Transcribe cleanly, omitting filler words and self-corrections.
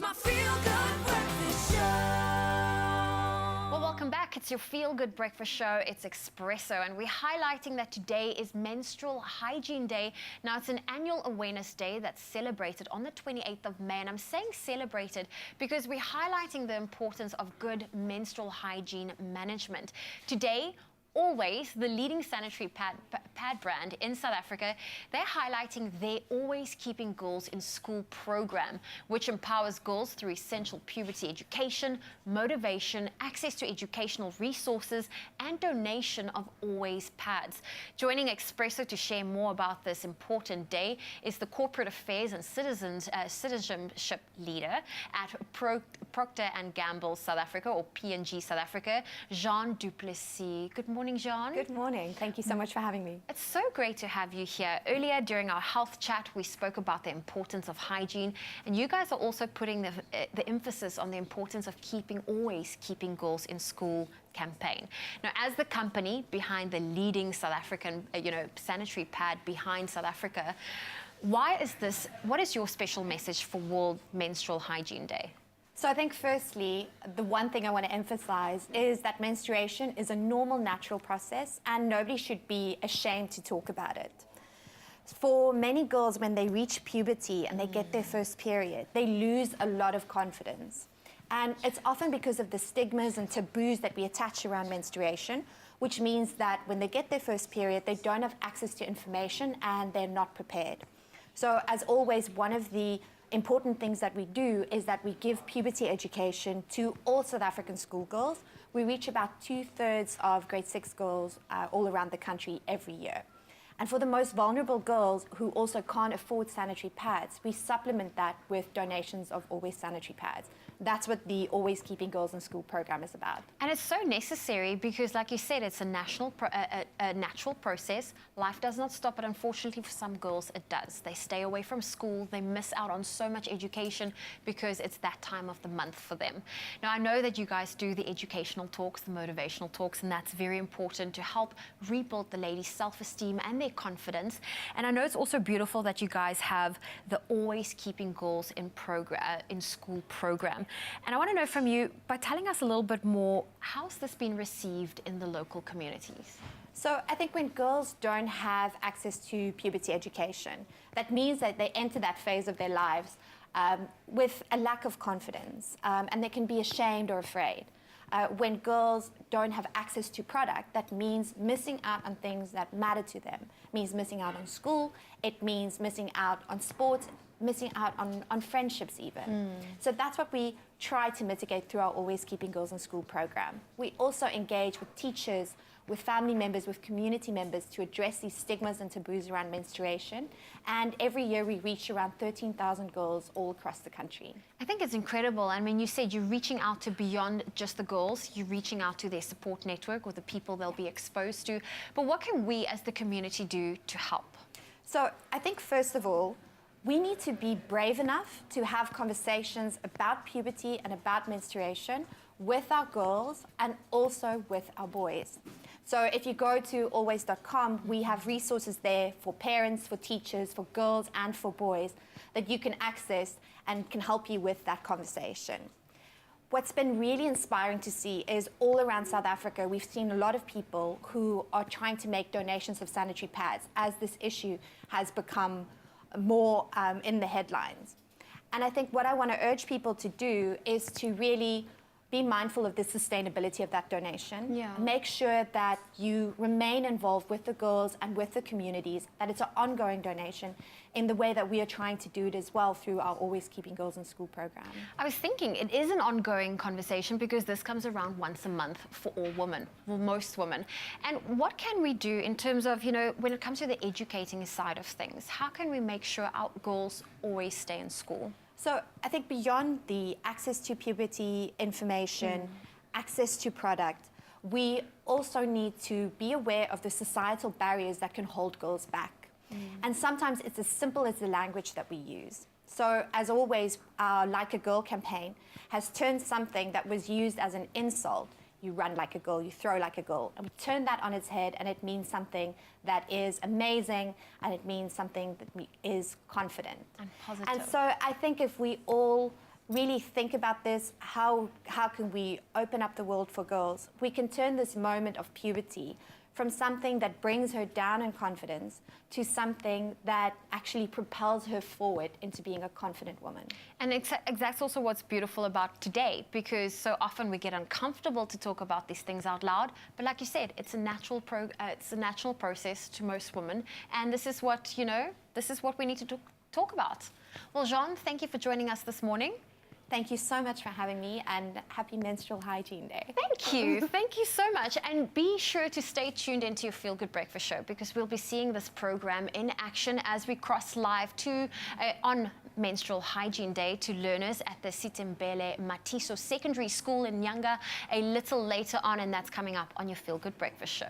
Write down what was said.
my feel-good breakfast show. Well, welcome back. It's your feel-good breakfast show. It's Expresso, and we're highlighting that today is Menstrual Hygiene Day. Now, it's an annual awareness day that's celebrated on the 28th of May, and I'm saying celebrated because we're highlighting the importance of good menstrual hygiene management. Today, Always, the leading sanitary pad brand in South Africa, they're highlighting their Always Keeping Girls in School program, which empowers girls through essential puberty education, motivation, access to educational resources, and donation of Always pads. Joining Expresso to share more about this important day is the Corporate Affairs and Citizenship Leader at Procter & Gamble South Africa, or P&G South Africa, Jean Duplessis. Good morning, Jean. Good morning. Thank you so much for having me. It's so great to have you here. Earlier during our health chat, we spoke about the importance of hygiene, and you guys are also putting the emphasis on the importance of Always Keeping Girls in School campaign. Now, as the company behind the leading South African, sanitary pad behind South Africa, what is your special message for World Menstrual Hygiene Day? So I think firstly, the one thing I want to emphasize is that menstruation is a normal, natural process, and nobody should be ashamed to talk about it. For many girls, when they reach puberty and they get their first period, they lose a lot of confidence. And it's often because of the stigmas and taboos that we attach around menstruation, which means that when they get their first period, they don't have access to information and they're not prepared. So as always, one of the important things that we do is that we give puberty education to all South African schoolgirls. We reach about 2/3 of grade 6 girls all around the country every year. And for the most vulnerable girls who also can't afford sanitary pads, we supplement that with donations of Always sanitary pads. That's what the Always Keeping Girls in School program is about. And it's so necessary because, like you said, it's a natural process. Life does not stop, but unfortunately for some girls, it does. They stay away from school. They miss out on so much education because it's that time of the month for them. Now, I know that you guys do the educational talks, the motivational talks, and that's very important to help rebuild the ladies' self-esteem and their confidence. And I know it's also beautiful that you guys have the Always Keeping Girls in School program. And I want to know from you, by telling us a little bit more, how's this been received in the local communities? So I think when girls don't have access to puberty education, that means that they enter that phase of their lives with a lack of confidence, and they can be ashamed or afraid. When girls don't have access to product, that means missing out on things that matter to them. It means missing out on school, it means missing out on sports, missing out on friendships even. So that's what we try to mitigate through our Always Keeping Girls in School program. We also engage with teachers, with family members, with community members to address these stigmas and taboos around menstruation. And every year we reach around 13,000 girls all across the country. I think it's incredible. I mean, you said you're reaching out to beyond just the girls, you're reaching out to their support network or the people they'll be exposed to. But what can we as the community do to help? So I think first of all, we need to be brave enough to have conversations about puberty and about menstruation with our girls and also with our boys. So if you go to always.com, we have resources there for parents, for teachers, for girls and for boys that you can access and can help you with that conversation. What's been really inspiring to see is all around South Africa, we've seen a lot of people who are trying to make donations of sanitary pads as this issue has become more in the headlines. And I think what I want to urge people to do is to really be mindful of the sustainability of that donation. Yeah. Make sure that you remain involved with the girls and with the communities, that it's an ongoing donation in the way that we are trying to do it as well through our Always Keeping Girls in School program. I was thinking it is an ongoing conversation because this comes around once a month for all women, well, most women. And what can we do in terms of, when it comes to the educating side of things, how can we make sure our girls always stay in school? So I think beyond the access to puberty information, access to product, we also need to be aware of the societal barriers that can hold girls back. And sometimes it's as simple as the language that we use. So as always, our Like a Girl campaign has turned something that was used as an insult, you run like a girl, you throw like a girl, and we turn that on its head and it means something that is amazing and it means something that is confident. And positive. And so I think if we all really think about this. How can we open up the world for girls? We can turn this moment of puberty from something that brings her down in confidence to something that actually propels her forward into being a confident woman. And that's also what's beautiful about today, because so often we get uncomfortable to talk about these things out loud. But like you said, it's a natural process to most women, and this is what this is what we need to talk about. Well, Jean, thank you for joining us this morning. Thank you so much for having me, and happy Menstrual Hygiene Day. Thank you. Thank you so much. And be sure to stay tuned into your Feel Good Breakfast show, because we'll be seeing this program in action as we cross live to on Menstrual Hygiene Day to learners at the Sitembele Matiso Secondary School in Nyanga a little later on, and that's coming up on your Feel Good Breakfast show.